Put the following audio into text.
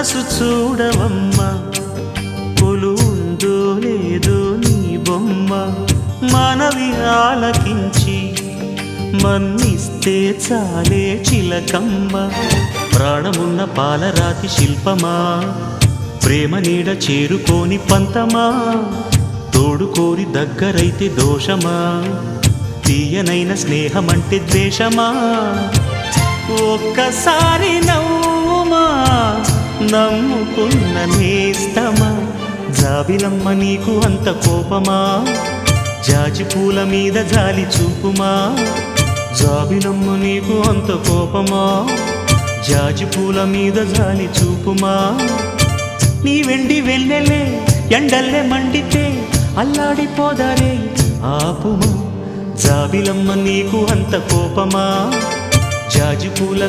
మనసు చూడవమ్మా కొలుందో లేదో నీ బొమ్మ మనవి ఆలకించి మన్నిస్తే చాలే చిలకమ్మ ప్రాణమున్న పాలరాతి శిల్పమా ప్రేమ నీడ చేరుకోని పంతమా తోడుకోరి దగ్గరైతే దోషమా తీయనైన స్నేహమంటే ద్వేషమా ఒక్కసారి నవ్వుమా నమ్ముకున్న నేస్తమా జాబిలమ్మ నీకు అంత కోపమా జాజి పూల మీద జాలి చూపుమా జాబిలమ్మ నీకు అంత కోపమా జాజి పూల మీద జాలి చూపుమా నీ వెండి వెళ్ళలే ఎండల్లే మండితే అల్లాడిపోదారే ఆపుమా జాబిలమ్మ నీకు అంత కోపమా జాజి పూల